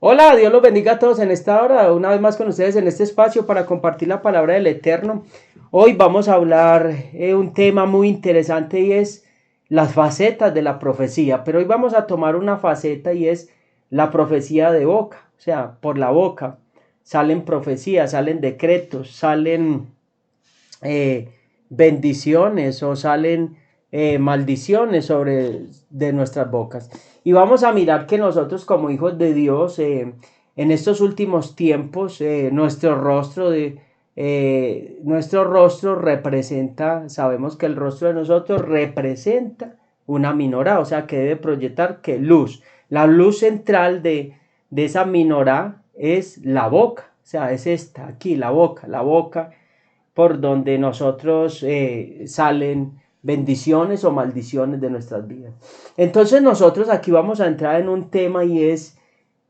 Hola, Dios los bendiga a todos en esta hora, una vez más con ustedes en este espacio para compartir la palabra del Eterno. Hoy vamos a hablar un tema muy interesante y es las facetas de la profecía, pero hoy vamos a tomar una faceta y es la profecía de boca, o sea, por la boca salen profecías, salen decretos, salen eh, bendiciones o salen maldiciones sobre de nuestras bocas. Y vamos a mirar que nosotros como hijos de Dios, en estos últimos tiempos, nuestro rostro representa, sabemos que el rostro de nosotros representa una menorá, o sea que debe proyectar que luz. La luz central de esa menorá es la boca, o sea, es esta, aquí, la boca por donde nosotros salen bendiciones o maldiciones de nuestras vidas. Entonces nosotros aquí vamos a entrar en un tema y es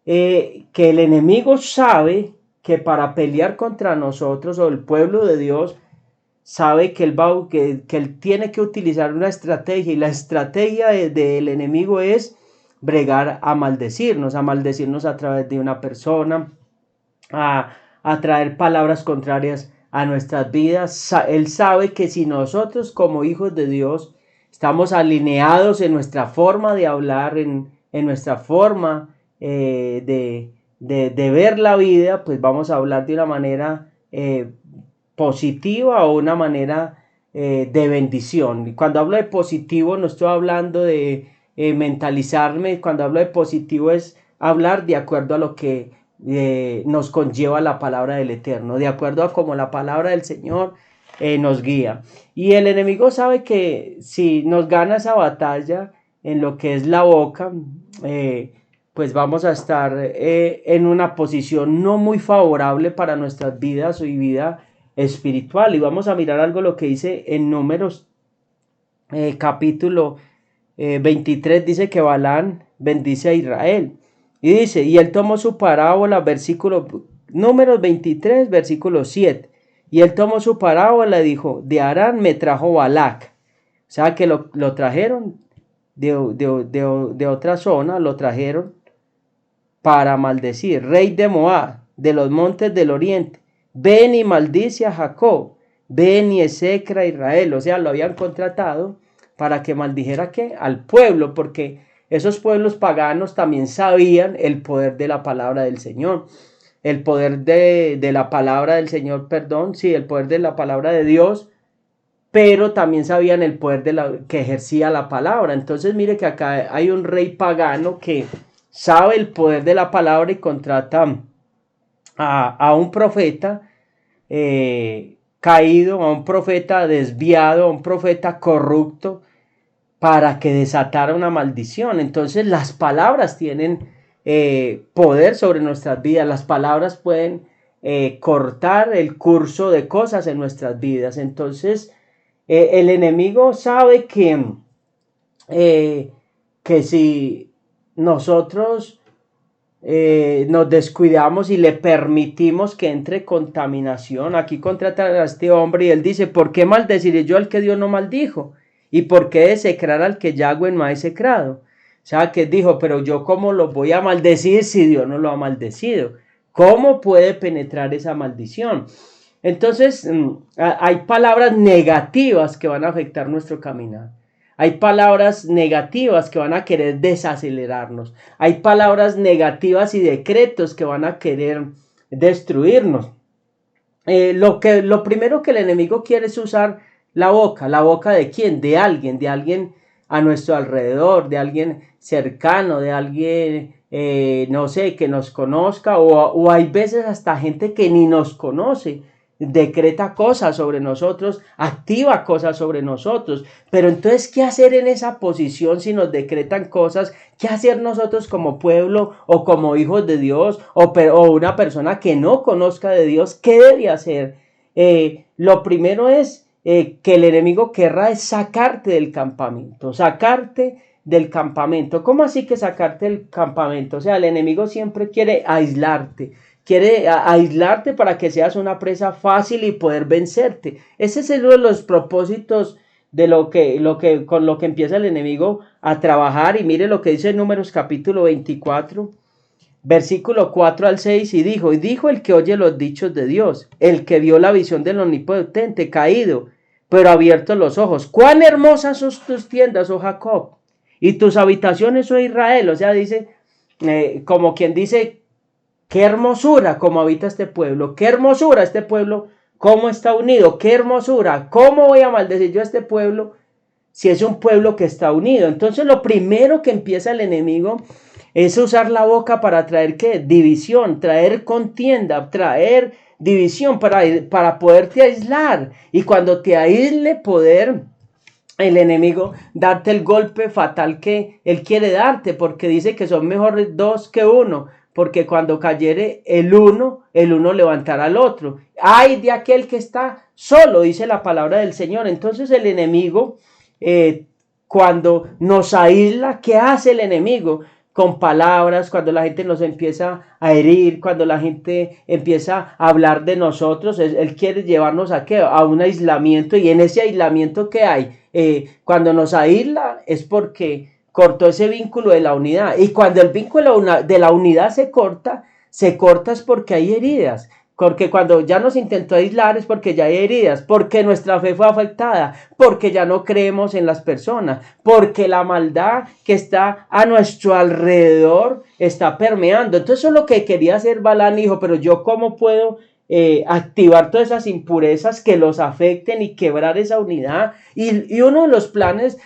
que el enemigo sabe que para pelear contra nosotros o el pueblo de Dios, sabe que él tiene que utilizar una estrategia y la estrategia del enemigo es bregar a maldecirnos a través de una persona, a traer palabras contrarias a nuestras vidas. Él sabe que si nosotros como hijos de Dios estamos alineados en nuestra forma de hablar, en nuestra forma de ver la vida, pues vamos a hablar de una manera positiva o una manera de bendición. Y cuando hablo de positivo no estoy hablando de mentalizarme, cuando hablo de positivo es hablar de acuerdo a lo que nos conlleva la palabra del Eterno, de acuerdo a cómo la palabra del Señor nos guía. Y el enemigo sabe que si nos gana esa batalla en lo que es la boca, pues vamos a estar en una posición no muy favorable para nuestras vidas y vida espiritual. Y vamos a mirar algo lo que dice en Números capítulo 23, dice que Balaam bendice a Israel. Y dice, y él tomó su parábola, Números 23, versículo 7. Y él tomó su parábola y dijo, de Harán me trajo Balac. O sea que lo trajeron de otra zona, lo trajeron para maldecir. Rey de Moab, de los montes del oriente. Ven y maldice a Jacob. Ven y execra a Israel. O sea, lo habían contratado para que maldijera ¿qué? Al pueblo, porque esos pueblos paganos también sabían el poder de la palabra del Señor, el poder de la palabra del Señor, el poder de la palabra de Dios, pero también sabían el poder que ejercía la palabra. Entonces mire que acá hay un rey pagano que sabe el poder de la palabra y contrata a un profeta caído, a un profeta desviado, a un profeta corrupto, para que desatara una maldición. Entonces las palabras tienen poder sobre nuestras vidas. Las palabras pueden cortar el curso de cosas en nuestras vidas. Entonces el enemigo sabe que si nosotros nos descuidamos y le permitimos que entre contaminación, aquí contratan a este hombre y él dice, ¿por qué maldeciré yo al que Dios no maldijo? ¿Y por qué desecrar al que Yahweh no ha execrado? O sea, que dijo, pero yo cómo lo voy a maldecir si Dios no lo ha maldecido. ¿Cómo puede penetrar esa maldición? Entonces, hay palabras negativas que van a afectar nuestro caminar. Hay palabras negativas que van a querer desacelerarnos. Hay palabras negativas y decretos que van a querer destruirnos. Lo primero que el enemigo quiere es usar la boca ¿de quién? De alguien a nuestro alrededor, de alguien cercano, de alguien, no sé, que nos conozca, o hay veces hasta gente que ni nos conoce, decreta cosas sobre nosotros, activa cosas sobre nosotros. Pero entonces, ¿qué hacer en esa posición si nos decretan cosas? ¿Qué hacer nosotros como pueblo o como hijos de Dios o una persona que no conozca de Dios? ¿Qué debe hacer? Lo primero es que el enemigo querrá es sacarte del campamento, ¿Cómo así que sacarte del campamento? O sea, el enemigo siempre quiere aislarte, aislarte para que seas una presa fácil y poder vencerte. Ese es uno de los propósitos de con lo que empieza el enemigo a trabajar. Y mire lo que dice en Números capítulo 24, versículo 4 al 6, y dijo el que oye los dichos de Dios, el que vio la visión del Omnipotente, caído, pero abierto los ojos. Cuán hermosas son tus tiendas, oh Jacob, y tus habitaciones, oh Israel. O sea, dice, como quien dice, qué hermosura como habita este pueblo, qué hermosura este pueblo, cómo está unido, qué hermosura, cómo voy a maldecir yo a este pueblo si es un pueblo que está unido. Entonces lo primero que empieza el enemigo es usar la boca para traer ¿qué? División, traer contienda, traer división para poderte aislar. Y cuando te aísle, poder el enemigo darte el golpe fatal que él quiere darte, porque dice que son mejores dos que uno, porque cuando cayere el uno levantará al otro. Ay de aquel que está solo, dice la palabra del Señor. Entonces el enemigo, cuando nos aísla, ¿qué hace el enemigo? Con palabras, cuando la gente nos empieza a herir, cuando la gente empieza a hablar de nosotros, él quiere llevarnos a ¿qué? A un aislamiento, y en ese aislamiento ¿qué hay? Cuando nos aísla es porque cortó ese vínculo de la unidad, y cuando el vínculo de la unidad se corta es porque hay heridas. Porque cuando ya nos intentó aislar es porque ya hay heridas, porque nuestra fe fue afectada, porque ya no creemos en las personas, porque la maldad que está a nuestro alrededor está permeando. Entonces eso es lo que quería hacer Balaam. Dijo, pero yo ¿cómo puedo activar todas esas impurezas que los afecten y quebrar esa unidad? Y uno de los planes,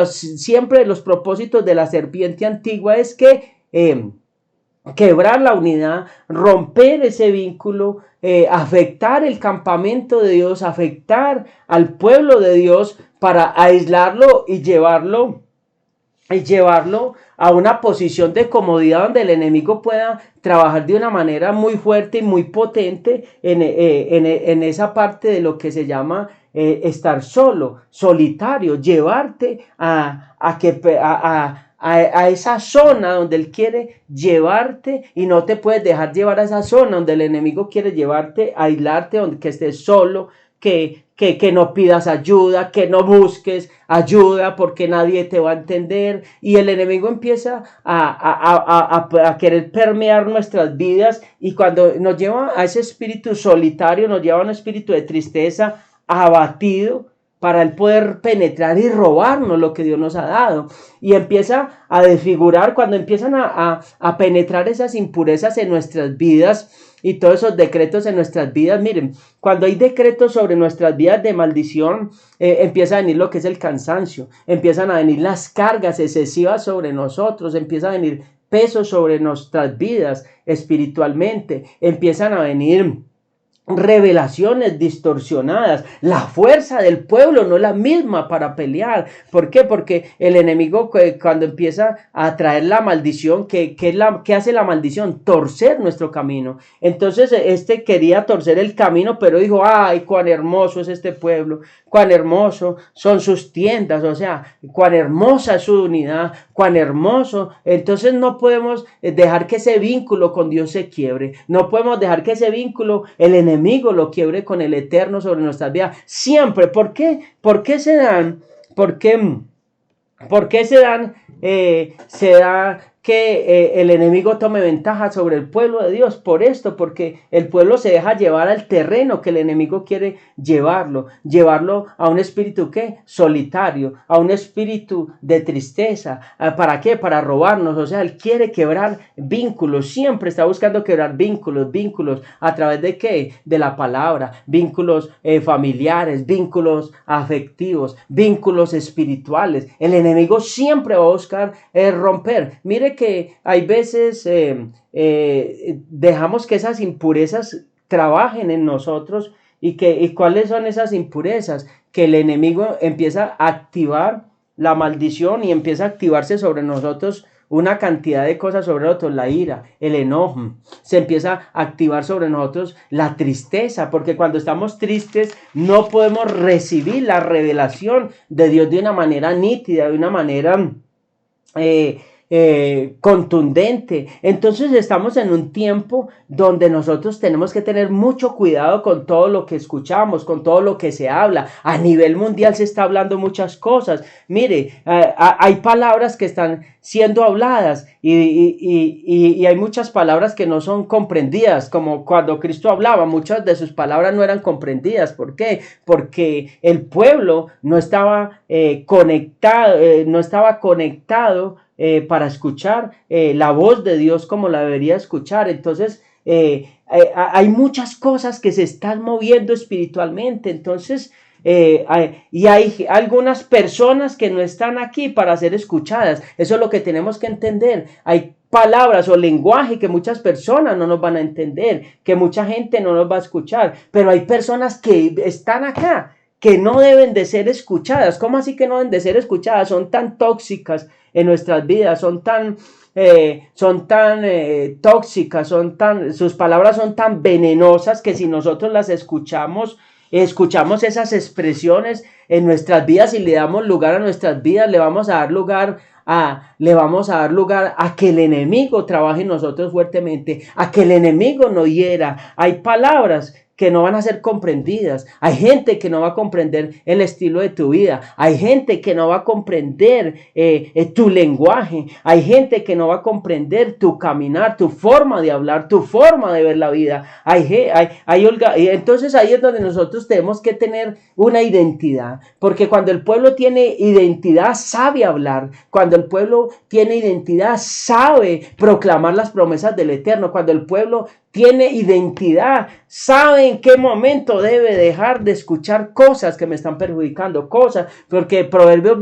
siempre de los propósitos de la serpiente antigua es que quebrar la unidad, romper ese vínculo, afectar el campamento de Dios, afectar al pueblo de Dios para aislarlo y llevarlo a una posición de comodidad donde el enemigo pueda trabajar de una manera muy fuerte y muy potente en esa parte de lo que se llama estar solo, solitario, llevarte a esa zona donde él quiere llevarte, y no te puedes dejar llevar a esa zona donde el enemigo quiere llevarte, aislarte, donde que estés solo, que no pidas ayuda, que no busques ayuda porque nadie te va a entender, y el enemigo empieza a querer permear nuestras vidas, y cuando nos lleva a ese espíritu solitario, nos lleva a un espíritu de tristeza, abatido, para él poder penetrar y robarnos lo que Dios nos ha dado. Y empieza a desfigurar, cuando empiezan a penetrar esas impurezas en nuestras vidas y todos esos decretos en nuestras vidas. Miren, cuando hay decretos sobre nuestras vidas de maldición, empieza a venir lo que es el cansancio, empiezan a venir las cargas excesivas sobre nosotros, empieza a venir pesos sobre nuestras vidas espiritualmente, empiezan a venir revelaciones distorsionadas. La fuerza del pueblo no es la misma para pelear. ¿Por qué? Porque el enemigo, cuando empieza a traer la maldición, ¿qué hace la maldición? Torcer nuestro camino. Entonces quería torcer el camino, pero dijo, ay, cuán hermoso es este pueblo, cuán hermoso son sus tiendas, o sea, cuán hermosa es su unidad, cuán hermoso. Entonces no podemos dejar que ese vínculo con Dios se quiebre, no podemos dejar que ese vínculo el enemigo lo quiebre con el eterno sobre nuestras vidas. Siempre, ¿por qué? ¿Por qué se dan? ¿Por qué se da que el enemigo tome ventaja sobre el pueblo de Dios? Por esto, porque el pueblo se deja llevar al terreno que el enemigo quiere llevarlo a un espíritu ¿qué? Solitario, a un espíritu de tristeza. ¿Para qué? Para robarnos. O sea, él quiere quebrar vínculos, siempre está buscando quebrar vínculos, ¿a través de qué? De la palabra, vínculos familiares, vínculos afectivos, vínculos espirituales. El enemigo siempre va a buscar romper. Mire que hay veces dejamos que esas impurezas trabajen en nosotros. ¿Y cuáles son esas impurezas? Que el enemigo empieza a activar la maldición y empieza a activarse sobre nosotros una cantidad de cosas sobre nosotros, la ira, el enojo, se empieza a activar sobre nosotros la tristeza, porque cuando estamos tristes no podemos recibir la revelación de Dios de una manera nítida, de una manera contundente. Entonces estamos en un tiempo donde nosotros tenemos que tener mucho cuidado con todo lo que escuchamos, con todo lo que se habla. A nivel mundial se está hablando muchas cosas. Mire, hay palabras que están siendo habladas y hay muchas palabras que no son comprendidas, como cuando Cristo hablaba, muchas de sus palabras no eran comprendidas. ¿Por qué? Porque el pueblo no estaba conectado para escuchar la voz de Dios como la debería escuchar. Entonces hay muchas cosas que se están moviendo espiritualmente. Entonces hay algunas personas que no están aquí para ser escuchadas. Eso es lo que tenemos que entender. Hay palabras o lenguaje que muchas personas no nos van a entender, que mucha gente no nos va a escuchar, pero hay personas que están acá que no deben de ser escuchadas. ¿Cómo así que no deben de ser escuchadas? Son tan tóxicas en nuestras vidas, son tan tóxicas, sus palabras son tan venenosas que si nosotros las escuchamos esas expresiones en nuestras vidas y le damos lugar a nuestras vidas, le vamos a dar lugar a que el enemigo trabaje en nosotros fuertemente, a que el enemigo nos hiera. Hay palabras que no van a ser comprendidas. Hay gente que no va a comprender el estilo de tu vida. Hay gente que no va a comprender tu lenguaje. Hay gente que no va a comprender tu caminar, tu forma de hablar, tu forma de ver la vida. Entonces ahí es donde nosotros tenemos que tener una identidad. Porque cuando el pueblo tiene identidad, sabe hablar. Cuando el pueblo tiene identidad, sabe proclamar las promesas del Eterno. Cuando el pueblo tiene identidad, sabe en qué momento debe dejar de escuchar cosas que me están perjudicando, porque Proverbios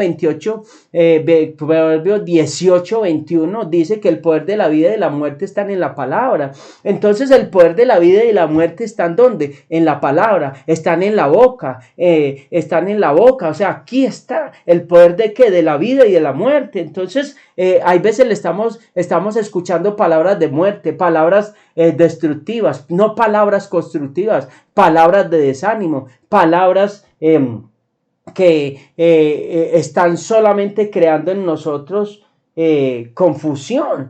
18, 21 dice que el poder de la vida y de la muerte están en la palabra. Entonces el poder de la vida y la muerte están ¿dónde? En la palabra, están en la boca, o sea, aquí está el poder de ¿qué? De la vida y de la muerte. Entonces hay veces estamos escuchando palabras de muerte, palabras destructivas, no palabras constructivas, palabras de desánimo, palabras que están solamente creando en nosotros confusión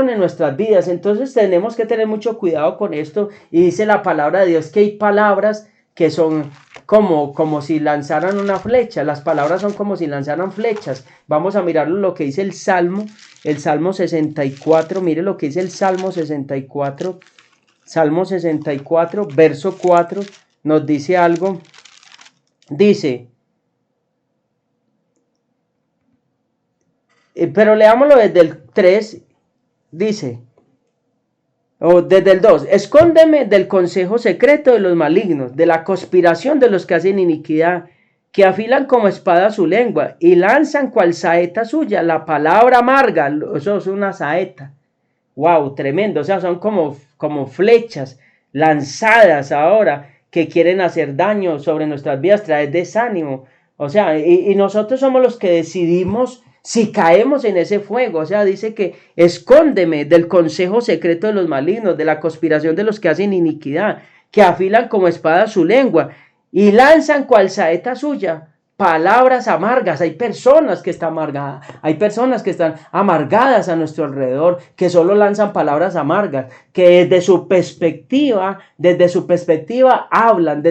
en nuestras vidas. Entonces tenemos que tener mucho cuidado con esto, y dice la palabra de Dios que hay palabras que son como si lanzaran una flecha. Las palabras son como si lanzaran flechas. Vamos a mirar lo que dice el Salmo 64. Mire lo que dice el Salmo 64. Salmo 64, verso 4, nos dice algo. Dice, pero leámoslo desde el 3, dice, o desde el 2, escóndeme del consejo secreto de los malignos, de la conspiración de los que hacen iniquidad, que afilan como espada su lengua y lanzan cual saeta suya la palabra amarga. Eso es una saeta. Wow, tremendo. O sea, son como flechas lanzadas ahora que quieren hacer daño sobre nuestras vidas, traer desánimo. O sea, y nosotros somos los que decidimos si caemos en ese fuego. O sea, dice que escóndeme del consejo secreto de los malignos, de la conspiración de los que hacen iniquidad, que afilan como espada su lengua y lanzan cual saeta suya palabras amargas. Hay personas que están amargadas, hay personas que están amargadas a nuestro alrededor, que solo lanzan palabras amargas, que desde su perspectiva hablan.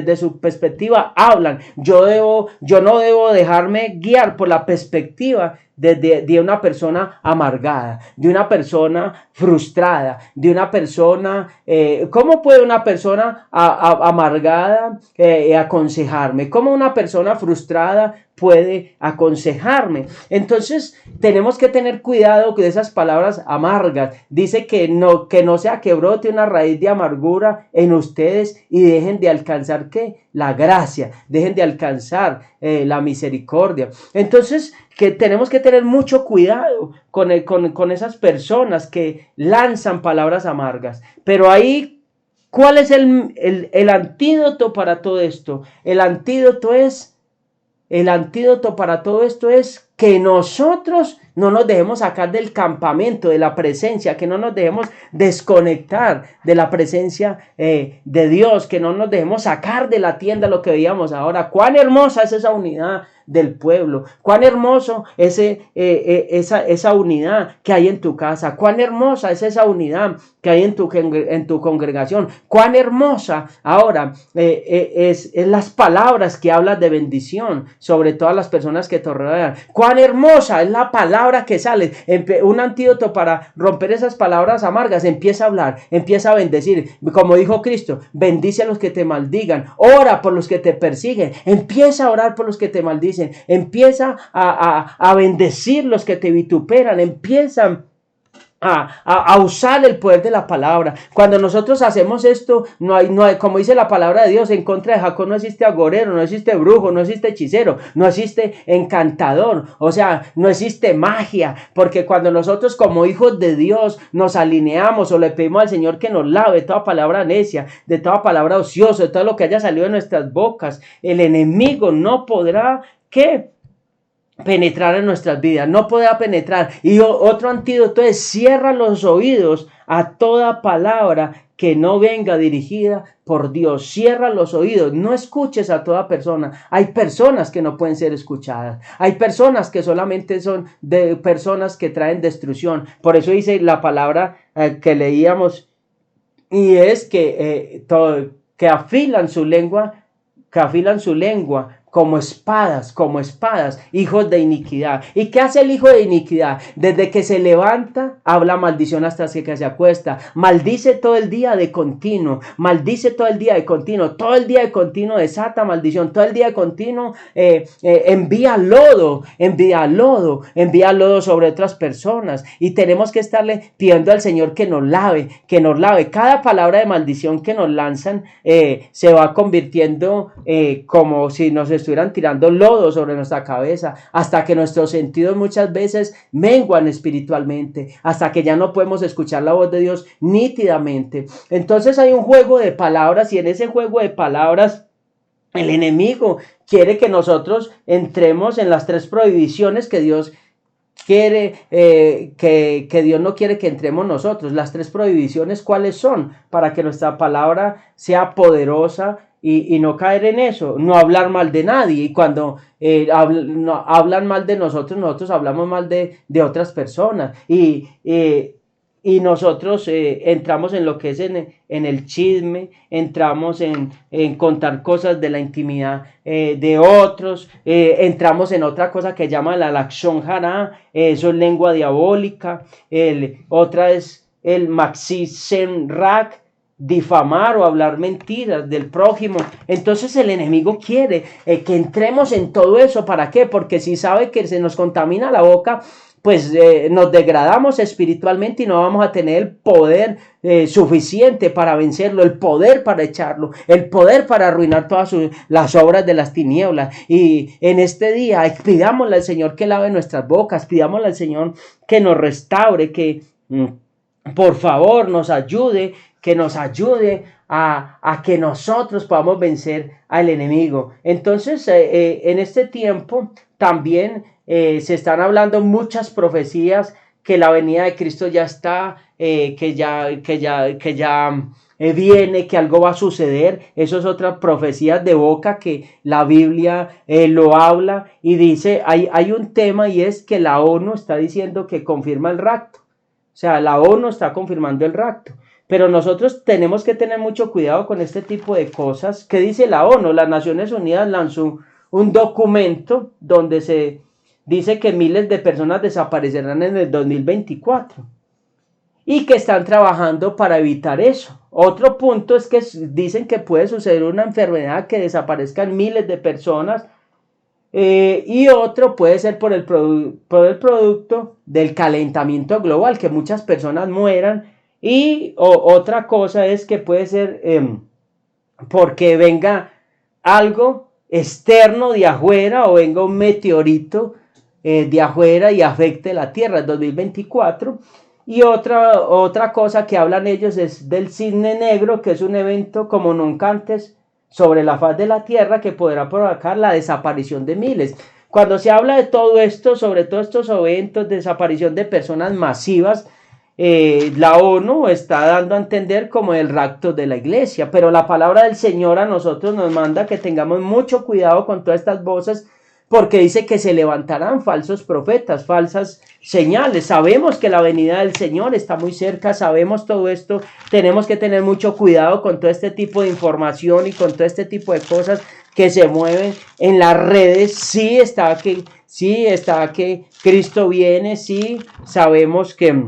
Yo no debo dejarme guiar por la perspectiva de una persona amargada, de una persona frustrada, de una persona, ¿cómo puede una persona amargada aconsejarme? ¿Cómo una persona frustrada puede aconsejarme? Entonces tenemos que tener cuidado con esas palabras amargas. Dice que no sea que brote una raíz de amargura en ustedes y dejen de alcanzar ¿qué? La gracia, dejen de alcanzar la misericordia. Entonces que tenemos que tener mucho cuidado con esas personas que lanzan palabras amargas. Pero ahí, ¿cuál es el antídoto para todo esto? El antídoto para todo esto es que nosotros no nos dejemos sacar del campamento, de la presencia, que no nos dejemos desconectar de la presencia de Dios, que no nos dejemos sacar de la tienda lo que veíamos ahora. Cuán hermosa es esa unidad del pueblo, cuán hermoso es esa unidad que hay en tu casa, cuán hermosa es esa unidad que hay en tu congregación, cuán hermosa ahora es las palabras que hablas de bendición sobre todas las personas que te rodean, cuán hermosa es la palabra que sale, un antídoto para romper esas palabras amargas. Empieza a hablar, empieza a bendecir, como dijo Cristo, bendice a los que te maldigan, ora por los que te persiguen, empieza a orar por los que te maldicen, empieza a bendecir los que te vituperan, empieza a usar el poder de la palabra. Cuando nosotros hacemos esto, no hay, como dice la palabra de Dios, en contra de Jacob no existe agorero, no existe brujo, no existe hechicero, no existe encantador, o sea, no existe magia, porque cuando nosotros como hijos de Dios nos alineamos o le pedimos al Señor que nos lave toda palabra necia, de toda palabra ociosa, de todo lo que haya salido de nuestras bocas, el enemigo no podrá penetrar en nuestras vidas, no podrá penetrar. Y otro antídoto es: cierra los oídos a toda palabra que no venga dirigida por Dios. Cierra los oídos, no escuches a toda persona. Hay personas que no pueden ser escuchadas, hay personas que solamente son de personas que traen destrucción. Por eso dice la palabra que leíamos, y es que afilan su lengua como espadas, hijos de iniquidad. ¿Y qué hace el hijo de iniquidad? Desde que se levanta, habla maldición hasta que se acuesta. Maldice todo el día de continuo, todo el día de continuo desata maldición, todo el día de continuo envía lodo sobre otras personas. Y tenemos que estarle pidiendo al Señor que nos lave. Cada palabra de maldición que nos lanzan se va convirtiendo como si nos estuvieran tirando lodo sobre nuestra cabeza, hasta que nuestros sentidos muchas veces menguan espiritualmente, hasta que ya no podemos escuchar la voz de Dios nítidamente. Entonces hay un juego de palabras, y en ese juego de palabras el enemigo quiere que nosotros entremos en las 3 prohibiciones que Dios quiere, que Dios no quiere que entremos nosotros. Las 3 prohibiciones, ¿cuáles son? Para que nuestra palabra sea poderosa y no caer en eso. No hablar mal de nadie. Y cuando hablan mal de nosotros hablamos mal de otras personas. Y nosotros entramos en lo que es en el chisme, entramos en contar cosas de la intimidad de otros, entramos en otra cosa que llama la lashon hara, eso es lengua diabólica. Otra es el maxisen rak, difamar o hablar mentiras del prójimo. Entonces el enemigo quiere que entremos en todo eso. ¿Para qué? Porque si sabe que se nos contamina la boca, pues nos degradamos espiritualmente y no vamos a tener el poder suficiente para vencerlo, el poder para echarlo, el poder para arruinar todas las obras de las tinieblas. Y en este día pidámosle al Señor que lave nuestras bocas, pidámosle al Señor que nos restaure, que por favor nos ayude, que nos ayude a que nosotros podamos vencer al enemigo. Entonces en este tiempo también se están hablando muchas profecías que la venida de Cristo ya está, que ya viene, que algo va a suceder. Eso es otra profecía de boca que la Biblia lo habla y dice, hay un tema, y es que la ONU está diciendo que confirma el rapto. O sea, la ONU está confirmando el rapto. Pero nosotros tenemos que tener mucho cuidado con este tipo de cosas. ¿Qué dice la ONU? Las Naciones Unidas lanzó un documento donde se dice que miles de personas desaparecerán en el 2024 y que están trabajando para evitar eso. Otro punto es que dicen que puede suceder una enfermedad que desaparezcan miles de personas, y otro puede ser por el producto del calentamiento global, que muchas personas mueran. Y otra cosa es que puede ser porque venga algo externo de afuera, o venga un meteorito de afuera y afecte la Tierra en 2024. Y otra cosa que hablan ellos es del cisne negro, que es un evento como nunca antes sobre la faz de la Tierra, que podrá provocar la desaparición de miles. Cuando se habla de todo esto, sobre todos estos eventos de desaparición de personas masivas, la ONU está dando a entender como el rapto de la iglesia, pero la palabra del Señor a nosotros nos manda que tengamos mucho cuidado con todas estas voces, porque dice que se levantarán falsos profetas, falsas señales. Sabemos que la venida del Señor está muy cerca, sabemos todo esto, tenemos que tener mucho cuidado con todo este tipo de información y con todo este tipo de cosas que se mueven en las redes. Sí está que Cristo viene, sí sabemos que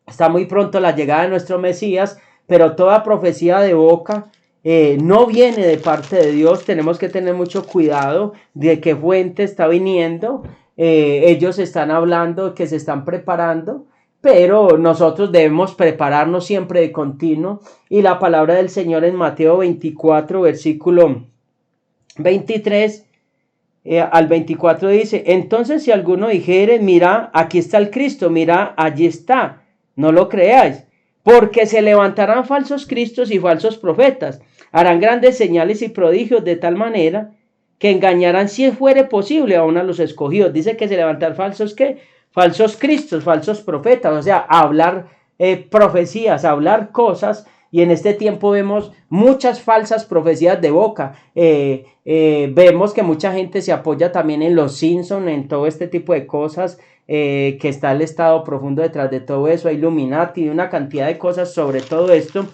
está muy pronto la llegada de nuestro Mesías, pero toda profecía de boca no viene de parte de Dios. Tenemos que tener mucho cuidado de qué fuente está viniendo. Ellos están hablando que se están preparando, pero nosotros debemos prepararnos siempre de continuo. Y la palabra del Señor en Mateo 24, versículo 23 al 24 dice: entonces si alguno dijere, mira, aquí está el Cristo, mira, allí está, no lo creáis, porque se levantarán falsos cristos y falsos profetas, harán grandes señales y prodigios de tal manera que engañarán, si fuere posible, aún a los escogidos. Dice que se levantarán falsos, ¿qué? Falsos cristos, falsos profetas, o sea, hablar profecías, hablar cosas. Y en este tiempo vemos muchas falsas profecías de boca. Vemos que mucha gente se apoya también en los Simpson, en todo este tipo de cosas, que está el Estado profundo detrás de todo eso, hay Illuminati, una cantidad de cosas sobre todo esto.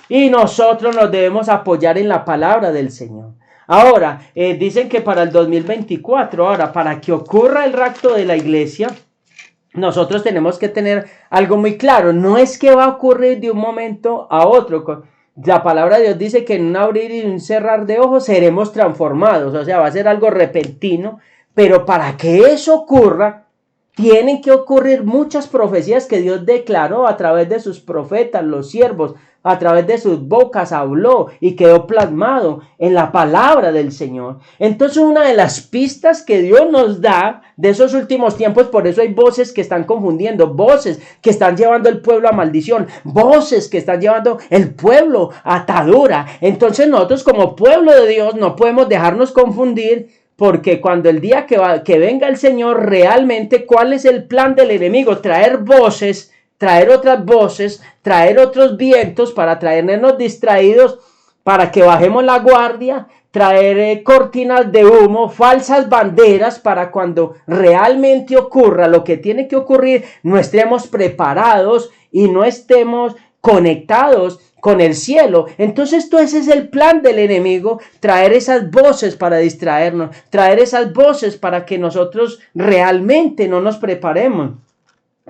Y nosotros nos debemos apoyar en la palabra del Señor. Ahora, dicen que para el 2024, ahora, para que ocurra el rapto de la iglesia, nosotros tenemos que tener algo muy claro. No es que va a ocurrir de un momento a otro. La palabra de Dios dice que en un abrir y un cerrar de ojos seremos transformados. O sea, va a ser algo repentino. Pero para que eso ocurra, tienen que ocurrir muchas profecías que Dios declaró a través de sus profetas, los siervos. A través de sus bocas habló y quedó plasmado en la palabra del Señor. Entonces, una de las pistas que Dios nos da de esos últimos tiempos, por eso hay voces que están confundiendo, voces que están llevando el pueblo a maldición, voces que están llevando el pueblo a atadura. Entonces, nosotros como pueblo de Dios no podemos dejarnos confundir, porque cuando el día que venga el Señor, realmente, ¿cuál es el plan del enemigo? Traer voces, traer otras voces, traer otros vientos para traernos distraídos, para que bajemos la guardia, traer cortinas de humo, falsas banderas, para cuando realmente ocurra lo que tiene que ocurrir, no estemos preparados y no estemos conectados con el cielo. Entonces todo ese es el plan del enemigo, traer esas voces para distraernos, traer esas voces para que nosotros realmente no nos preparemos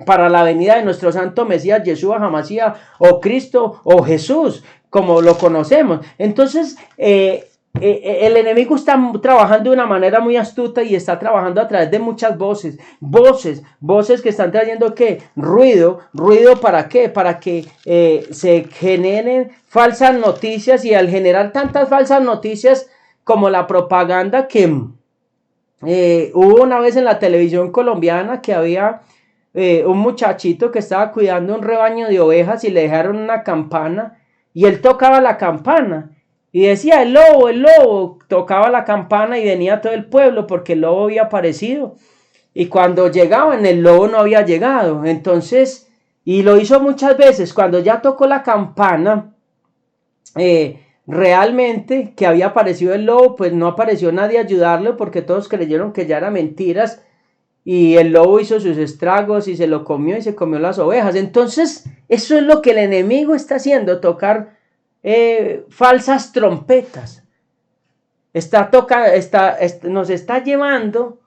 para la venida de nuestro santo Mesías, Yeshua HaMashiach, o Cristo, o Jesús, como lo conocemos. Entonces, el enemigo está trabajando de una manera muy astuta y está trabajando a través de muchas voces que están trayendo ¿qué? Ruido. ¿Para qué? Para que se generen falsas noticias, y al generar tantas falsas noticias como la propaganda que hubo una vez en la televisión colombiana, que había un muchachito que estaba cuidando un rebaño de ovejas y le dejaron una campana y él tocaba la campana y decía el lobo, tocaba la campana y venía todo el pueblo porque el lobo había aparecido, y cuando llegaban el lobo no había llegado. Entonces, y lo hizo muchas veces, cuando ya tocó la campana, realmente que había aparecido el lobo, pues no apareció nadie a ayudarle porque todos creyeron que ya eran mentiras. Y el lobo hizo sus estragos y se lo comió y se comió las ovejas. Entonces, eso es lo que el enemigo está haciendo, tocar falsas trompetas. Nos está llevando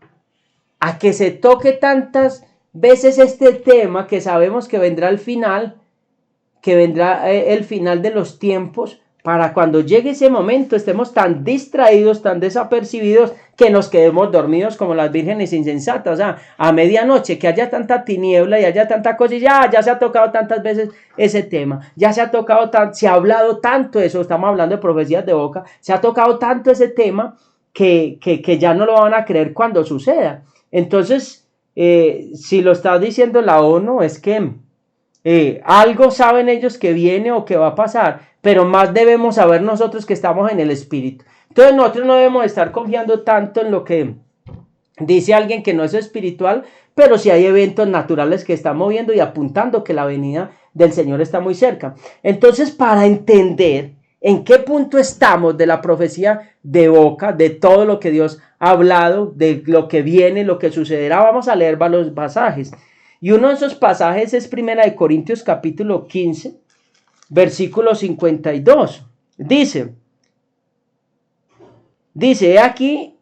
a que se toque tantas veces este tema, que sabemos que vendrá el final, que vendrá el final de los tiempos, para cuando llegue ese momento estemos tan distraídos, tan desapercibidos, que nos quedemos dormidos como las vírgenes insensatas. O sea, a medianoche, que haya tanta tiniebla y haya tanta cosa, y ya se ha tocado tantas veces ese tema, ya se ha tocado se ha hablado tanto eso, estamos hablando de profecías de boca, se ha tocado tanto ese tema que ya no lo van a creer cuando suceda. Entonces, si lo está diciendo la ONU, es que algo saben ellos que viene o que va a pasar, pero más debemos saber nosotros que estamos en el Espíritu. Entonces nosotros no debemos estar confiando tanto en lo que Dice alguien que no es espiritual, pero sí hay eventos naturales que están moviendo y apuntando que la venida del Señor está muy cerca. Entonces, para entender en qué punto estamos de la profecía de boca, de todo lo que Dios ha hablado, de lo que viene, lo que sucederá, vamos a leer varios pasajes. Y uno de esos pasajes es 1 Corintios capítulo 15, versículo 52. Dice aquí,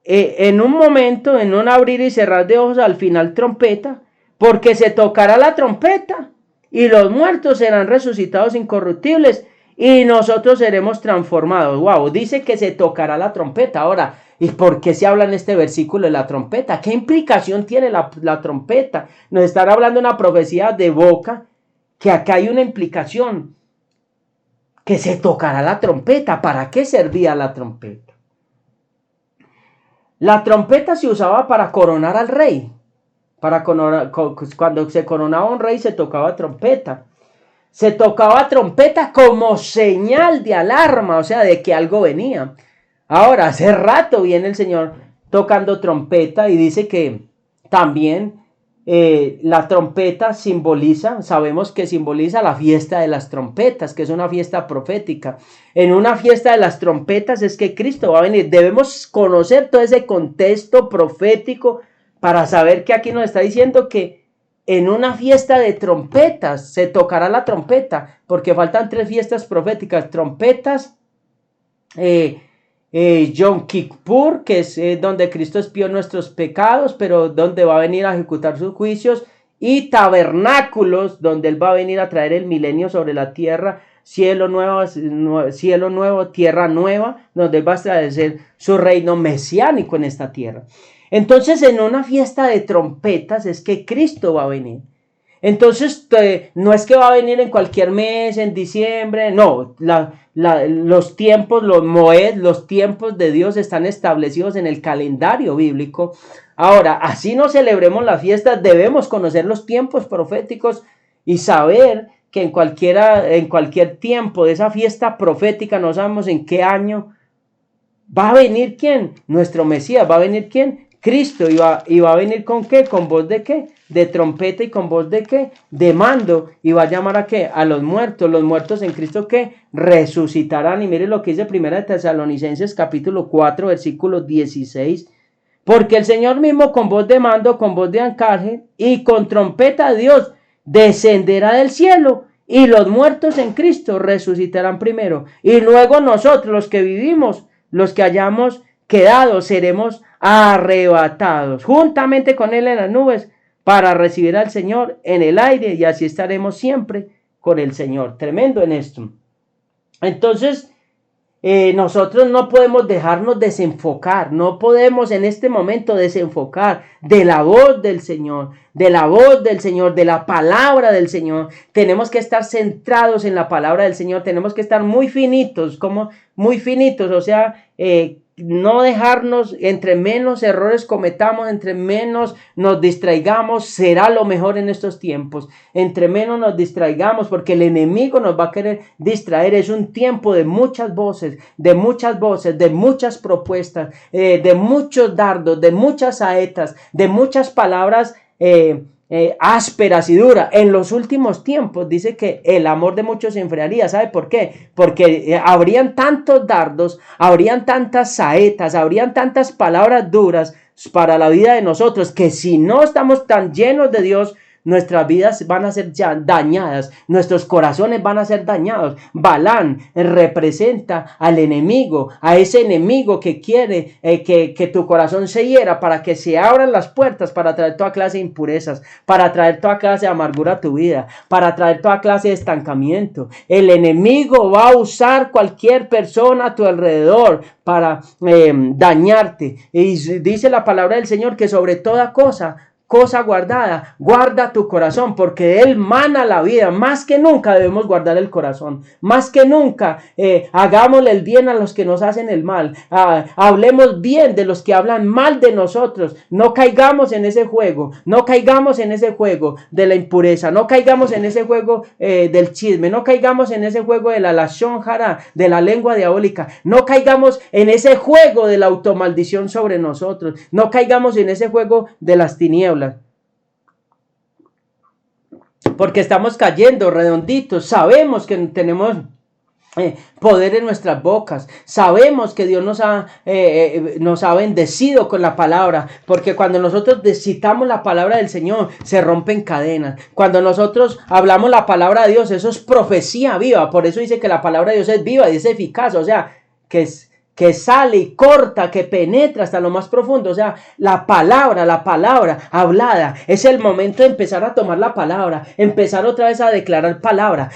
en un momento, en un abrir y cerrar de ojos, al final trompeta, porque se tocará la trompeta y los muertos serán resucitados incorruptibles y nosotros seremos transformados. Wow, dice que se tocará la trompeta. Ahora, ¿y por qué se habla en este versículo de la trompeta? ¿Qué implicación tiene la trompeta? Nos están hablando de una profecía de boca, que acá hay una implicación, que se tocará la trompeta. ¿Para qué servía la trompeta? La trompeta se usaba para coronar al rey. Cuando se coronaba un rey se tocaba trompeta. Se tocaba trompeta como señal de alarma, o sea, de que algo venía. Ahora, hace rato viene el Señor tocando trompeta y dice que también la trompeta sabemos que simboliza la fiesta de las trompetas, que es una fiesta profética. En una fiesta de las trompetas es que Cristo va a venir. Debemos conocer todo ese contexto profético para saber que aquí nos está diciendo que en una fiesta de trompetas se tocará la trompeta, porque faltan 3 fiestas proféticas: trompetas, Yom Kippur, que es donde Cristo expió nuestros pecados, pero donde va a venir a ejecutar sus juicios, y tabernáculos, donde Él va a venir a traer el milenio sobre la tierra, cielo nuevo, tierra nueva, donde Él va a establecer su reino mesiánico en esta tierra. Entonces, en una fiesta de trompetas es que Cristo va a venir. Entonces, no es que va a venir en cualquier mes, en diciembre, no. Los tiempos, los tiempos de Dios están establecidos en el calendario bíblico. Ahora, así no celebremos la fiesta, debemos conocer los tiempos proféticos y saber que en cualquier tiempo de esa fiesta profética, no sabemos en qué año, va a venir ¿quién? Nuestro Mesías. ¿Va a venir quién? Cristo. ¿Y va a venir con qué? ¿Con voz de qué? De trompeta. ¿Y con voz de qué? De mando. ¿Y va a llamar a qué? A los muertos. Los muertos en Cristo, ¿qué? Resucitarán. Y mire lo que dice 1 Tesalonicenses capítulo 4 versículo 16. Porque el Señor mismo, con voz de mando, con voz de arcángel y con trompeta de Dios, descenderá del cielo, y los muertos en Cristo resucitarán primero. Y luego nosotros, los que vivimos, los que hayamos quedado, seremos arrebatados juntamente con Él en las nubes para recibir al Señor en el aire, y así estaremos siempre con el Señor. Tremendo en esto. Entonces, nosotros no podemos dejarnos desenfocar, no podemos en este momento desenfocar de la voz del Señor, de la palabra del Señor. Tenemos que estar centrados en la palabra del Señor, tenemos que estar muy finitos, o sea, no dejarnos, entre menos errores cometamos, entre menos nos distraigamos, será lo mejor en estos tiempos. Entre menos nos distraigamos, porque el enemigo nos va a querer distraer. Es un tiempo de muchas voces, de muchas propuestas, de muchos dardos, de muchas saetas, de muchas palabras ásperas y duras. En los últimos tiempos dice que el amor de muchos se enfriaría. ¿Sabe por qué? Porque habrían tantos dardos, habrían tantas saetas, habrían tantas palabras duras para la vida de nosotros, que si no estamos tan llenos de Dios, nuestras vidas van a ser ya dañadas, nuestros corazones van a ser dañados. Balaam representa al enemigo, a ese enemigo que quiere que tu corazón se hiera, para que se abran las puertas para traer toda clase de impurezas, para traer toda clase de amargura a tu vida, para traer toda clase de estancamiento. El enemigo va a usar cualquier persona a tu alrededor para dañarte. Y dice la palabra del Señor que sobre toda cosa cosa guardada, guarda tu corazón, porque de él mana la vida. Más que nunca debemos guardar el corazón, más que nunca hagámosle el bien a los que nos hacen el mal, hablemos bien de los que hablan mal de nosotros. No caigamos en ese juego, no caigamos en ese juego de la impureza, no caigamos en ese juego del chisme, no caigamos en ese juego de la lashon hara, de la lengua diabólica, no caigamos en ese juego de la automaldición sobre nosotros, no caigamos en ese juego de las tinieblas, porque estamos cayendo redonditos. Sabemos que tenemos poder en nuestras bocas, sabemos que Dios nos ha bendecido con la palabra, porque cuando nosotros citamos la palabra del Señor se rompen cadenas. Cuando nosotros hablamos la palabra de Dios, eso es profecía viva. Por eso dice que la palabra de Dios es viva y es eficaz, o sea, que sale y corta, que penetra hasta lo más profundo. O sea, la palabra hablada. Es el momento de empezar a tomar la palabra, empezar otra vez a declarar palabra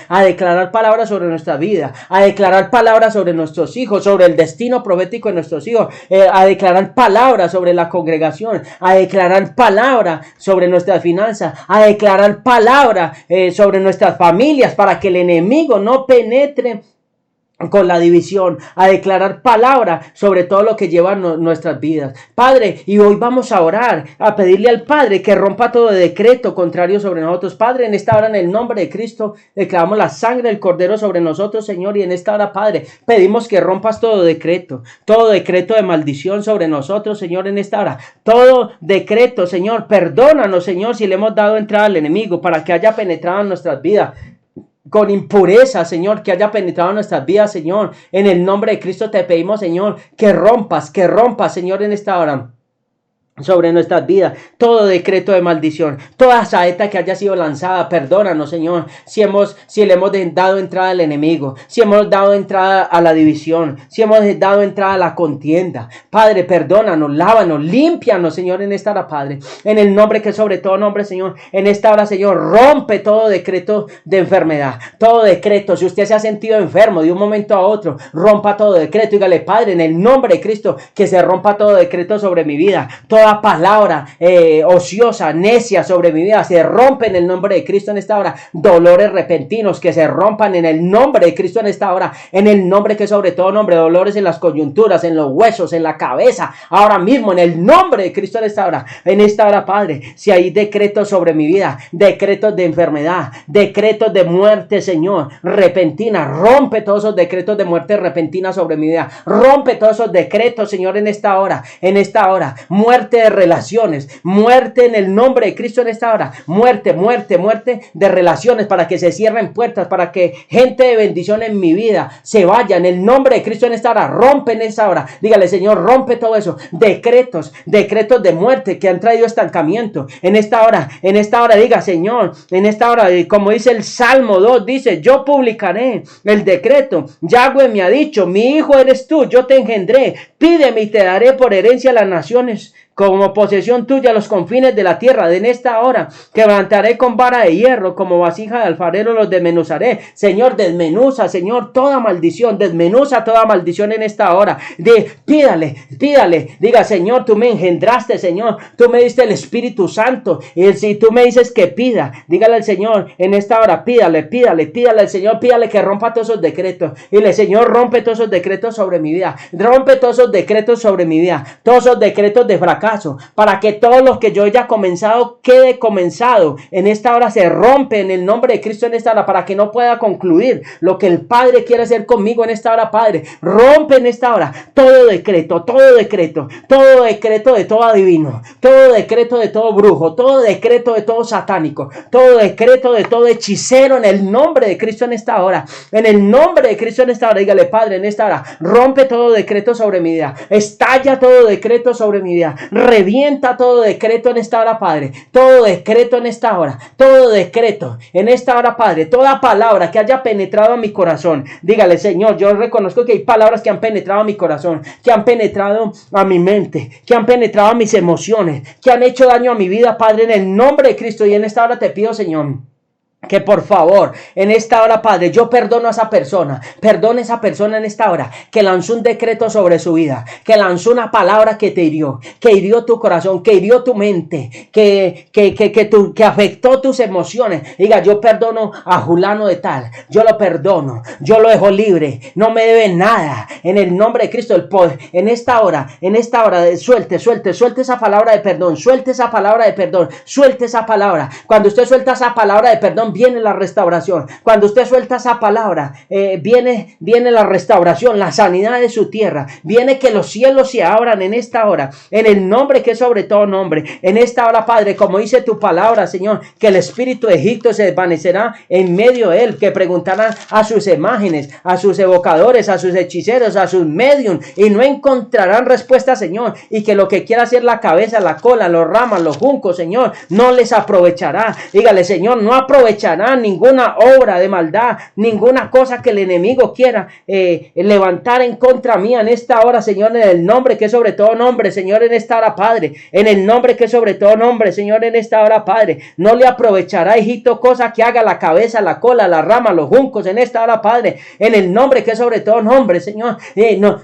sobre nuestra vida, a declarar palabra sobre nuestros hijos, sobre el destino profético de nuestros hijos, a declarar palabra sobre la congregación, a declarar palabra sobre nuestras finanzas, a declarar palabra sobre nuestras familias, para que el enemigo no penetre con la división, a declarar palabra sobre todo lo que lleva nuestras vidas. Padre, y hoy vamos a orar, a pedirle al Padre que rompa todo decreto contrario sobre nosotros. Padre, en esta hora, en el nombre de Cristo, declaramos la sangre del Cordero sobre nosotros, Señor, y en esta hora, Padre, pedimos que rompas todo decreto de maldición sobre nosotros, Señor, en esta hora. Todo decreto, Señor, perdónanos, Señor, si le hemos dado entrada al enemigo para que haya penetrado en nuestras vidas con impureza, Señor, que haya penetrado en nuestras vidas, Señor. En el nombre de Cristo te pedimos, Señor, que rompas, Señor, en esta hora sobre nuestras vidas todo decreto de maldición, toda saeta que haya sido lanzada. Perdónanos, Señor, si le hemos dado entrada al enemigo, si hemos dado entrada a la división, si hemos dado entrada a la contienda. Padre, perdónanos, lávanos, límpianos, Señor, en esta hora, Padre, en el nombre que sobre todo nombre, Señor. En esta hora, Señor, rompe todo decreto de enfermedad, todo decreto. Si usted se ha sentido enfermo de un momento a otro, rompa todo decreto. Dígale, Padre, en el nombre de Cristo, que se rompa todo decreto sobre mi vida, toda palabra ociosa, necia sobre mi vida, se rompe en el nombre de Cristo en esta hora. Dolores repentinos que se rompan en el nombre de Cristo en esta hora, en el nombre que sobre todo nombre. Dolores en las coyunturas, en los huesos, en la cabeza, ahora mismo en el nombre de Cristo en esta hora, Padre. Si hay decretos sobre mi vida, decretos de enfermedad, decretos de muerte, Señor, repentina, rompe todos esos decretos de muerte repentina sobre mi vida, rompe todos esos decretos, Señor, en esta hora, muerte de relaciones, muerte en el nombre de Cristo en esta hora, muerte de relaciones, para que se cierren puertas, para que gente de bendición en mi vida se vaya en el nombre de Cristo en esta hora. Rompe en esta hora, dígale, Señor, rompe todo eso, decretos de muerte que han traído estancamiento en esta hora, diga, Señor, en esta hora, como dice el Salmo 2, dice, yo publicaré el decreto, Yahweh me ha dicho, mi hijo eres tú, yo te engendré, pídeme y te daré por herencia a las naciones, como posesión tuya los confines de la tierra. En esta hora quebrantaré con vara de hierro, como vasija de alfarero los desmenuzaré. Señor, desmenuza, Señor, toda maldición, desmenuza toda maldición en esta hora. Pídale, diga, Señor, tú me engendraste, Señor, tú me diste el Espíritu Santo, y si tú me dices que pida, dígale al Señor en esta hora, pídale al Señor, pídale que rompa todos esos decretos. Dile, Señor, rompe todos esos decretos sobre mi vida, rompe todos esos decretos sobre mi vida, todos esos decretos de fracaso, para que todo lo que yo haya comenzado quede comenzado. En esta hora se rompe en el nombre de Cristo en esta hora, para que no pueda concluir lo que el Padre quiere hacer conmigo en esta hora. Padre, rompe en esta hora todo decreto de todo adivino, todo decreto de todo brujo, todo decreto de todo satánico, todo decreto de todo hechicero, en el nombre de Cristo en esta hora, en el nombre de Cristo en esta hora. Dígale, Padre, en esta hora rompe todo decreto sobre mi vida, estalla todo decreto sobre mi vida, revienta todo decreto en esta hora, Padre, todo decreto en esta hora, todo decreto en esta hora, Padre, toda palabra que haya penetrado a mi corazón. Dígale, Señor, yo reconozco que hay palabras que han penetrado a mi corazón, que han penetrado a mi mente, que han penetrado a mis emociones, que han hecho daño a mi vida, Padre, en el nombre de Cristo. Y en esta hora te pido, Señor, que por favor, en esta hora, Padre, yo perdono a esa persona, perdona a esa persona en esta hora, que lanzó un decreto sobre su vida, que lanzó una palabra que te hirió, que hirió tu corazón, que hirió tu mente, que afectó tus emociones. Diga, yo perdono a Julano de tal, yo lo perdono, yo lo dejo libre, no me debe nada, en el nombre de Cristo, el poder, en esta hora, suelte esa palabra de perdón, suelte esa palabra de perdón, suelte esa palabra. Cuando usted suelta esa palabra de perdón, viene la restauración. Cuando usted suelta esa palabra, viene la restauración, la sanidad de su tierra. Viene que los cielos se abran en esta hora, en el nombre que es sobre todo nombre. En esta hora, Padre, como dice tu palabra, Señor, que el espíritu de Egipto se desvanecerá en medio de él, que preguntarán a sus imágenes, a sus evocadores, a sus hechiceros, a sus medium, y no encontrarán respuesta, Señor, y que lo que quiera hacer la cabeza, la cola, los ramas, los juncos, Señor, no les aprovechará. Dígale, Señor, no aprovechará ninguna obra de maldad, ninguna cosa que el enemigo quiera levantar en contra mía en esta hora, Señor, en el nombre que es sobre todo nombre, Señor, en esta hora, Padre, en el nombre que es sobre todo nombre, Señor, en esta hora, Padre, no le aprovechará, hijito, cosa que haga la cabeza, la cola, la rama, los juncos, en esta hora, Padre, en el nombre que es sobre todo nombre, Señor.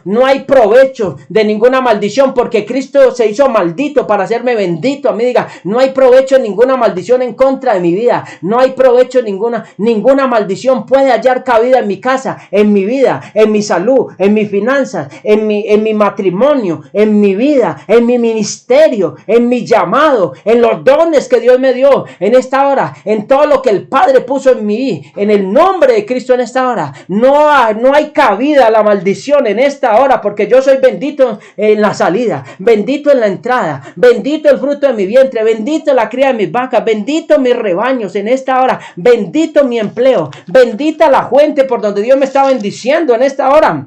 No hay provecho de ninguna maldición, porque Cristo se hizo maldito para hacerme bendito. A mí, diga, no hay provecho, ninguna maldición en contra de mi vida, no hay provecho, ninguna maldición puede hallar cabida en mi casa, en mi vida, en mi salud, en mis finanzas, en mi matrimonio, en mi vida, en mi ministerio, en mi llamado, en los dones que Dios me dio en esta hora, en todo lo que el Padre puso en mí, en el nombre de Cristo en esta hora. No hay cabida a la maldición en esta hora, porque yo soy bendito en la salida, bendito en la entrada, bendito el fruto de mi vientre, bendito la cría de mis vacas, bendito mis rebaños en esta hora, bendito mi empleo, bendita la fuente por donde Dios me está bendiciendo en esta hora.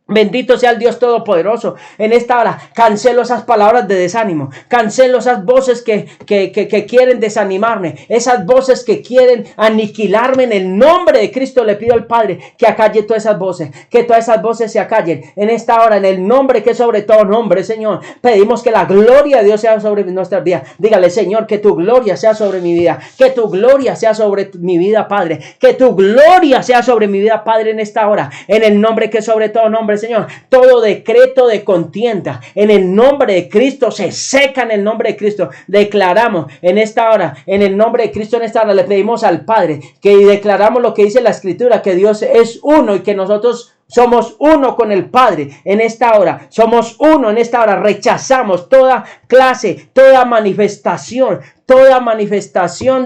Bendito sea el Dios Todopoderoso. En esta hora cancelo esas palabras de desánimo, cancelo esas voces que quieren desanimarme, esas voces que quieren aniquilarme. En el nombre de Cristo le pido al Padre que acalle todas esas voces, que todas esas voces se acallen en esta hora, en el nombre que es sobre todo nombre, Señor. Pedimos que la gloria de Dios sea sobre nuestras vidas. Dígale, Señor, que tu gloria sea sobre mi vida, que tu gloria sea sobre mi vida, Padre, que tu gloria sea sobre mi vida, Padre, en esta hora, en el nombre que es sobre todo nombre, Señor. Todo decreto de contienda en el nombre de Cristo se seca en el nombre de Cristo. Declaramos en esta hora, en el nombre de Cristo, en esta hora le pedimos al Padre que declaramos lo que dice la Escritura, que Dios es uno y que nosotros somos uno con el Padre en esta hora. Somos uno en esta hora. Rechazamos toda clase, toda manifestación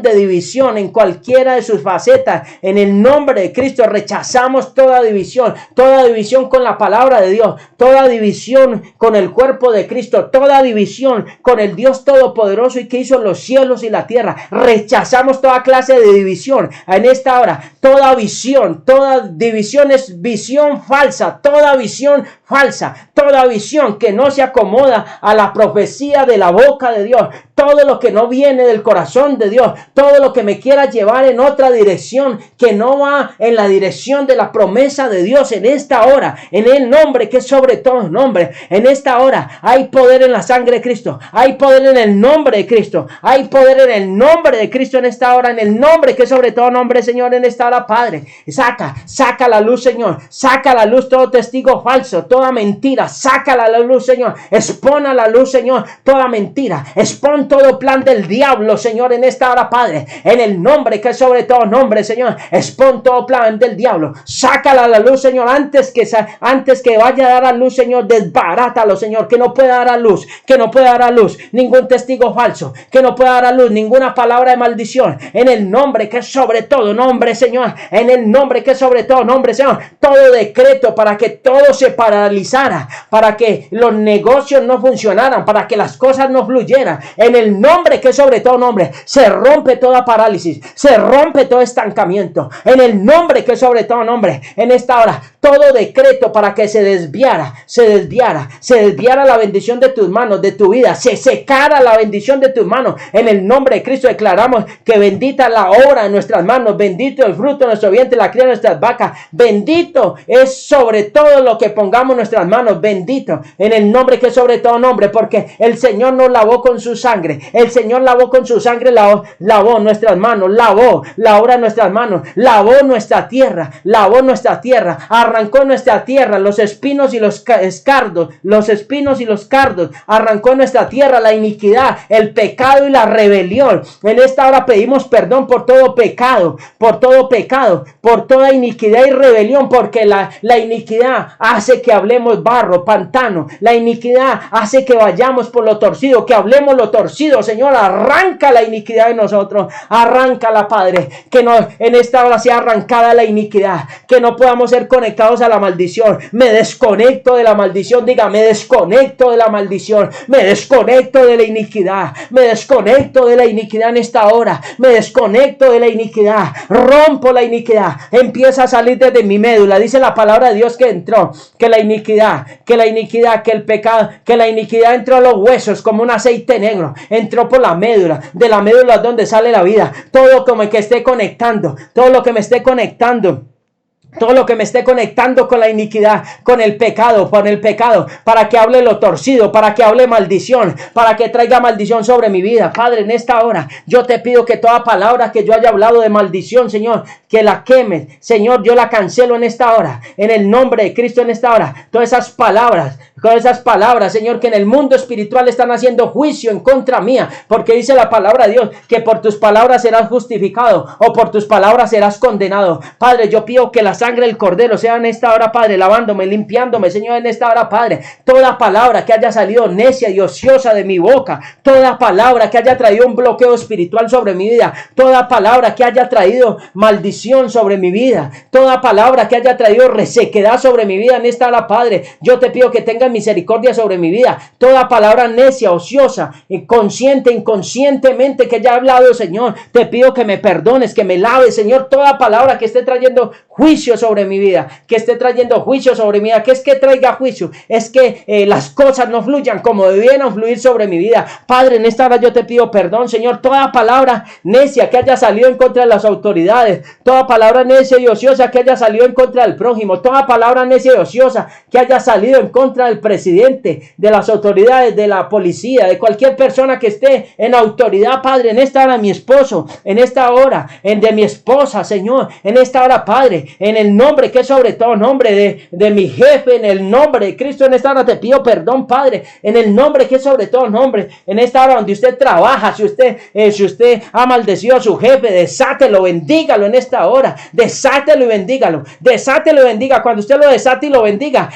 de división en cualquiera de sus facetas. En el nombre de Cristo rechazamos toda división con la palabra de Dios, toda división con el cuerpo de Cristo, toda división con el Dios Todopoderoso y que hizo los cielos y la tierra. Rechazamos toda clase de división en esta hora. Toda división es visión falsa, toda visión falsa, toda visión que no se acomoda a la profecía de la boca de Dios, todo lo que no viene del corazón de Dios, todo lo que me quiera llevar en otra dirección que no va en la dirección de la promesa de Dios en esta hora, en el nombre que es sobre todo nombre. En esta hora hay poder en la sangre de Cristo, hay poder en el nombre de Cristo, hay poder en el nombre de Cristo en esta hora, en el nombre que es sobre todo nombre, Señor, en esta hora, Padre. Saca la luz, Señor, saca la luz todo testigo falso, toda mentira, saca la luz, Señor, expon a la luz, Señor, toda mentira, expon todo plan del diablo, Señor, en esta hora, Padre, en el nombre que es sobre todo nombre, Señor, expon todo plan del diablo, sácala a la luz, Señor, antes que vaya a dar a luz, Señor, desbarátalo, Señor, que no pueda dar a luz, ningún testigo falso, que no pueda dar a luz ninguna palabra de maldición, en el nombre que es sobre todo nombre, Señor, en el nombre que es sobre todo nombre, Señor, todo decreto para que todo se paralizara, para que los negocios no funcionaran, para que las cosas no fluyeran, en el nombre que es sobre todo nombre, se rompe toda parálisis, se rompe todo estancamiento, en el nombre que es sobre todo nombre, en esta hora, todo decreto para que se desviara la bendición de tus manos, de tu vida, se secara la bendición de tus manos. En el nombre de Cristo declaramos que bendita la obra de nuestras manos, bendito el fruto de nuestro vientre, la cría de nuestras vacas, bendito es sobre todo lo que pongamos en nuestras manos, bendito en el nombre que es sobre todo nombre, porque el Señor nos lavó con su sangre, el Señor lavó con su sangre, lavó nuestras manos, lavó la obra de nuestras manos, lavó nuestra tierra, arrancó nuestra tierra, los espinos y los cardos, arrancó nuestra tierra la iniquidad, el pecado y la rebelión. En esta hora pedimos perdón por todo pecado, por toda iniquidad y rebelión, porque la iniquidad hace que hablemos barro, pantano, la iniquidad hace que vayamos por lo torcido, que hablemos lo torcido. Señor, arranca la iniquidad de nosotros, arráncala, Padre, que en esta hora sea arrancada la iniquidad, que no podamos ser conectados a la maldición. Me desconecto de la maldición, diga, me desconecto de la maldición, me desconecto de la iniquidad, me desconecto de la iniquidad en esta hora, me desconecto de la iniquidad, rompo la iniquidad, empieza a salir desde mi médula. Dice la palabra de Dios que entró, que la iniquidad, que el pecado, que la iniquidad entró a los huesos como un aceite negro, entró por la médula, de la médula es donde sale la vida. Todo como que esté conectando, todo lo que me esté conectando con la iniquidad, con el pecado, para que hable lo torcido, para que hable maldición, para que traiga maldición sobre mi vida. Padre, en esta hora yo te pido que toda palabra que yo haya hablado de maldición, Señor, que la quemes, Señor, yo la cancelo en esta hora, en el nombre de Cristo. En esta hora, todas esas palabras, Señor, que en el mundo espiritual están haciendo juicio en contra mía, porque dice la palabra de Dios que por tus palabras serás justificado o por tus palabras serás condenado. Padre, yo pido que la sangre del Cordero sea en esta hora, Padre, lavándome, limpiándome, Señor, en esta hora, Padre. Toda palabra que haya salido necia y ociosa de mi boca, toda palabra que haya traído un bloqueo espiritual sobre mi vida, toda palabra que haya traído maldición sobre mi vida, toda palabra que haya traído resequedad sobre mi vida, en esta hora, Padre, yo te pido que tengas misericordia sobre mi vida. Toda palabra necia, ociosa, consciente, inconscientemente que ya he hablado, Señor, te pido que me perdones, que me laves, Señor. Toda palabra que esté trayendo juicio sobre mi vida, que esté trayendo juicio sobre mi vida, que es que traiga juicio, es que las cosas no fluyan como debieran fluir sobre mi vida. Padre, en esta hora yo te pido perdón, Señor. Toda palabra necia que haya salido en contra de las autoridades, toda palabra necia y ociosa que haya salido en contra del prójimo, toda palabra necia y ociosa que haya salido en contra del presidente, de las autoridades, de la policía, de cualquier persona que esté en autoridad, Padre, en esta hora mi esposo, en esta hora de mi esposa, Señor, en esta hora, Padre, en el nombre que es sobre todo nombre de mi jefe, en el nombre de Cristo, en esta hora te pido perdón, Padre, en el nombre que es sobre todo nombre, en esta hora donde usted trabaja, si usted ha maldecido a su jefe, desátelo, bendígalo en esta hora, desátelo y bendígalo, cuando usted lo desate y lo bendiga,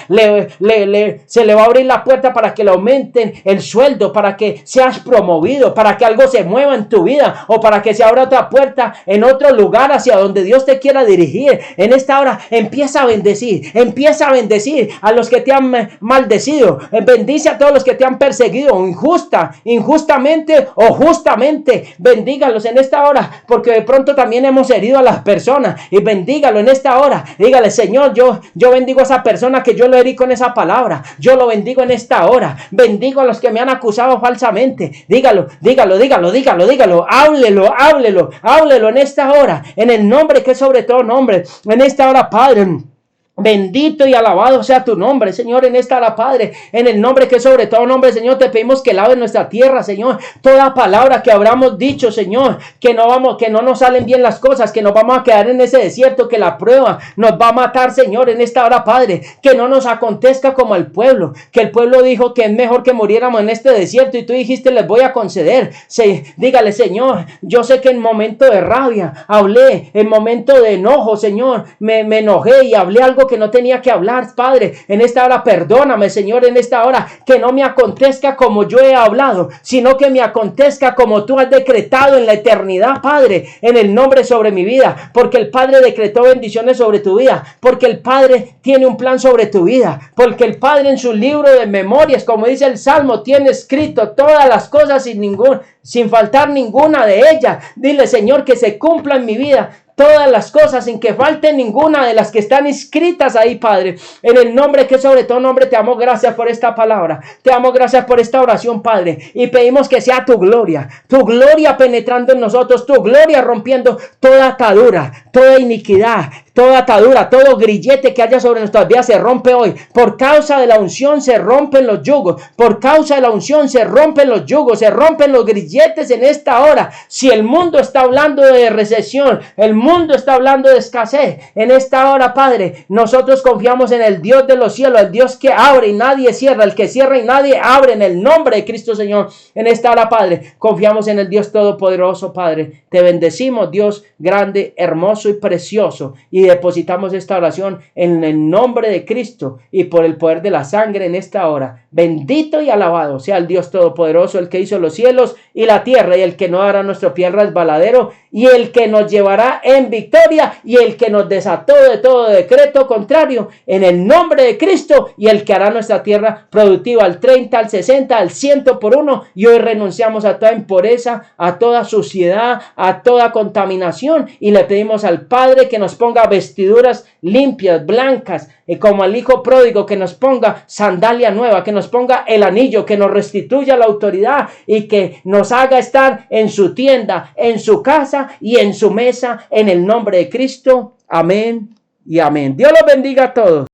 se le va a abrir la puerta para que le aumenten el sueldo, para que seas promovido, para que algo se mueva en tu vida, o para que se abra otra puerta en otro lugar hacia donde Dios te quiera dirigir. En esta hora empieza a bendecir a los que te han maldecido, bendice a todos los que te han perseguido injustamente o justamente, bendígalos en esta hora, porque de pronto también hemos herido a las personas, y bendígalo en esta hora. Dígale, Señor, yo bendigo a esa persona que yo lo herí con esa palabra, yo lo bendigo en esta hora, bendigo a los que me han acusado falsamente. Dígalo, háblelo en esta hora, en el nombre que es sobre todo nombre, en esta hora, Padre. Bendito y alabado sea tu nombre, Señor, en esta hora, Padre, en el nombre que sobre todo nombre, Señor, te pedimos que laves nuestra tierra, Señor. Toda palabra que habramos dicho, Señor, que no nos salen bien las cosas, que nos vamos a quedar en ese desierto, que la prueba nos va a matar, Señor, en esta hora, Padre, que no nos acontezca como al pueblo, que el pueblo dijo que es mejor que muriéramos en este desierto, y tú dijiste, les voy a conceder. Dígale, Señor, yo sé que en momento de rabia hablé, en momento de enojo, Señor, me enojé y hablé algo que no tenía que hablar, Padre. En esta hora perdóname, Señor, en esta hora, que no me acontezca como yo he hablado, sino que me acontezca como tú has decretado en la eternidad, Padre, en el nombre sobre mi vida, porque el Padre decretó bendiciones sobre tu vida, porque el Padre tiene un plan sobre tu vida, porque el Padre en su libro de memorias, como dice el Salmo, tiene escrito todas las cosas sin faltar ninguna de ellas. Dile, Señor, que se cumpla en mi vida todas las cosas sin que falte ninguna de las que están inscritas ahí, Padre. En el nombre que sobre todo nombre, te damos gracias por esta palabra. Te damos gracias por esta oración, Padre. Y pedimos que sea tu gloria penetrando en nosotros, tu gloria rompiendo toda atadura, toda iniquidad, toda atadura, todo grillete que haya sobre nuestras vidas se rompe hoy. Por causa de la unción se rompen los yugos. Por causa de la unción se rompen los yugos, se rompen los grilletes en esta hora. Si el mundo está hablando de recesión, el mundo está hablando de escasez, en esta hora, Padre, nosotros confiamos en el Dios de los cielos, el Dios que abre y nadie cierra, el que cierra y nadie abre, en el nombre de Cristo Señor. En esta hora, Padre, confiamos en el Dios todopoderoso, Padre. Te bendecimos, Dios grande, hermoso y precioso, y depositamos esta oración en el nombre de Cristo y por el poder de la sangre en esta hora. Bendito y alabado sea el Dios todopoderoso, el que hizo los cielos y la tierra, y el que no hará nuestro pie resbaladero, y el que nos llevará en victoria, y el que nos desató de todo decreto contrario, en el nombre de Cristo, y el que hará nuestra tierra productiva al 30, al 60, al 100 por uno. Y hoy renunciamos a toda impureza, a toda suciedad, a toda contaminación, y le pedimos al Padre que nos ponga vestiduras limpias, blancas, y como al hijo pródigo, que nos ponga sandalia nueva, que nos ponga el anillo, que nos restituya la autoridad y que nos haga estar en su tienda, en su casa y en su mesa, en el nombre de Cristo. Amén y amén. Dios los bendiga a todos.